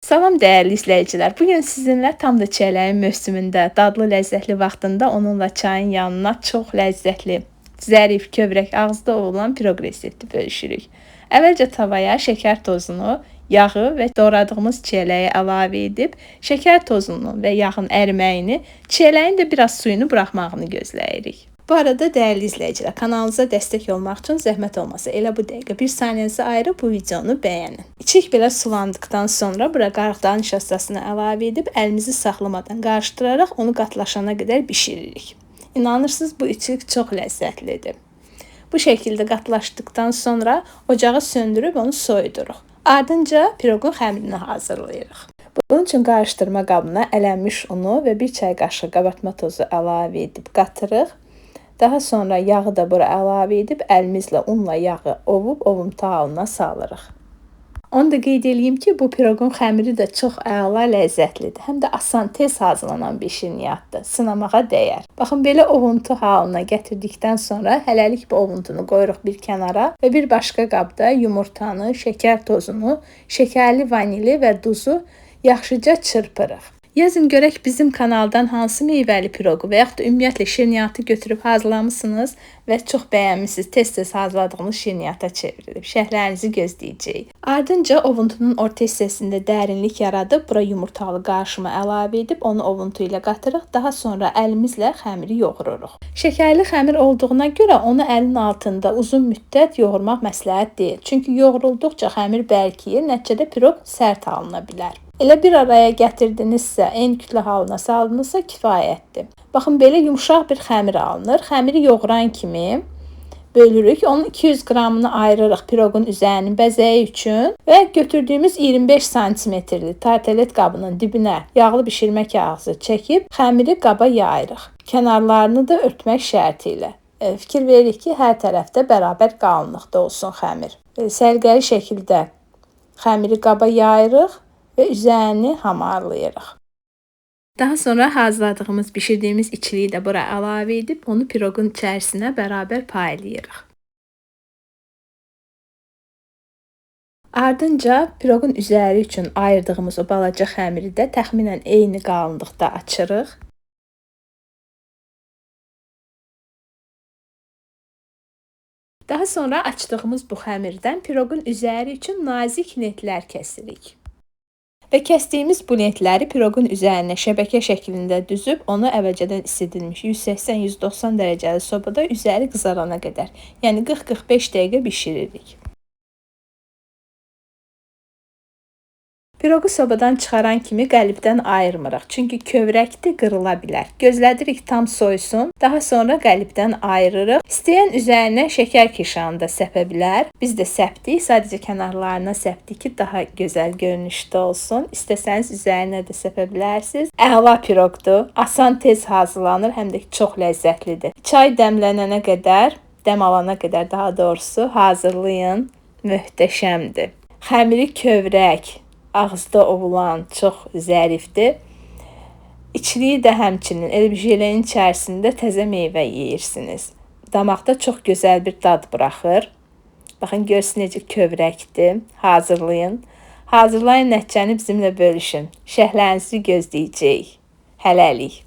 Salam dəyərli izləyicilər. Bu gün sizinlə tam da çiyələyin mövsümündə, dadlı, ləzzətli vaxtında onunla çayın yanına çox ləzzətli, zərif, kövrək, ağızda olan piroq resepti bölüşürük. Əvvəlcə tavaya şəkər tozunu, yağı və doğradığımız çiyələyi əlavə edib, şəkər tozunun və yağın əriməyini, çiyələyin də biraz suyunu buraxmağını gözləyirik. Bu arada dəyərli izləyicilər, kanalımıza dəstək olmaq üçün zəhmət olmasa elə bu dəqiqə 1 saniyənizi ayırıb bu videonu bəyənin. İçik belə sulandıqdan sonra bura qarıqdan nişastasını əlavə edib əlimizi saxlamadan qarışdıraraq onu qatlaşana qədər bişiririk. İnanırsınız bu içik çox ləzzətlidir. Bu şəkildə qatlaşdıqdan sonra ocağı söndürüb onu soyuduruq. Ardınca piroqun xəmirini hazırlayırıq. Bunun üçün qarışdırma qabına ələnmiş unu və 1 çay qaşığı qabartma tozu əlavə edib qatırıq. Daha sonra yağı da bura əlavə edib əlimizlə unla yağı ovub ovuntu halına salırıq. Onu da qeyd edeyim ki, bu piroqun xəmiri də çox əla ləzzətlidir. Həm də asan, tez hazırlanan bir şirniyyatdır. Sınamağa dəyər. Baxın, belə ovuntu halına gətirdikdən sonra hələlik bu ovuntunu qoyuruq bir kənara və bir başqa qabda yumurtanı, şəkər tozunu, şəkərli vanili və duzu yaxşıca çırpırıq. Yazın görək bizim kanaldan hansı meyvəli piroqu və yaxud da ümumiyyətlə şirniyyatı götürüb hazırlamısınız və çox bəyənmisiniz, tez-tez hazırladığınız şirniyyata çevrilib. Şərhlərinizi gözləyəcəyik. Ardınca ovuntunun orta hissəsində dərinlik yaradıb, bura yumurtalı qarışımı əlavə edib onu ovuntu ilə qatırıq. Daha sonra əlimizlə xəmiri yoğururuq. Şəkərli xəmir olduğuna görə onu əlin altında uzun müddət yoğurmaq məsləhət deyil. Çünki yoğurulduqca xəmir bərkiyir, nəticədə piroq sərt alına bilər. Elə bir araya gətirdinizsə, eyni kütlə halına saldınızsa kifayətdir. Baxın, belə yumşaq bir xəmir alınır. Xəmiri yoğuran kimi bölürük. Onun 200 qramını ayırırıq piroqun üzərinin bəzəyi üçün və götürdüyümüz 25 santimetrli tartelet qabının dibinə yağlı bişirmə kağızı çəkib xəmiri qaba yayırıq. Kənarlarını da örtmək şərti ilə. Fikir veririk ki, hər tərəfdə bərabər qalınlıqda olsun xəmir. Səliqəli şəkildə xəmiri qaba yayırıq və üzərini hamarlayırıq. Daha sonra hazırladığımız, bişirdiyimiz içiliyi də bura əlavə edib onu piroqun içərisinə bərabər paylayırıq. Ardınca piroqun üzəri üçün ayırdığımız o balaca xəmiri də təxminən eyni qalınlıqda açırıq. Daha sonra açdığımız bu xəmirdən piroqun üzəri üçün nazik lentlər kəsirik. Və kəsdiyimiz bu lentləri piroqun üzərinə şəbəkə şəklində düzüb, onu əvvəlcədən isidilmiş 180-190 dərəcəli sobada üzəri qızarana qədər, yəni 40-45 dəqiqə bişiririk. Piroqu sobadan çıxaran kimi qəlibdən ayırmırıq, çünki kövrəkdir, qırıla bilər. Gözlədirik tam soysun, daha sonra qəlibdən ayırırıq. İstəyən üzərinə şəkər kişanı da səpə bilər. Biz də səpdik, sadəcə kənarlarına səpdik ki, daha gözəl görünüşdə olsun. İstəsəniz üzərinə də səpə bilərsiniz. Əla piroqdur, asan, tez hazırlanır, həm də çox ləzzətlidir. Çay dəmlənənə qədər, dəm alana qədər daha doğrusu hazırlayın, möhtəşəmdir. Xəmiri kövrək, ağızda ovulan, çox zərifdir. İçiliyi də həmçinin elə bir jelenin içərisində təzə meyvə yeyirsiniz. Damaqda çox gözəl bir dad buraxır. Baxın, görsün necə kövrəkdir. Hazırlayın. Hazırlayın, nəticəni bizimlə bölüşün. Şərhlərinizi gözləyəcəyik. Hələlik.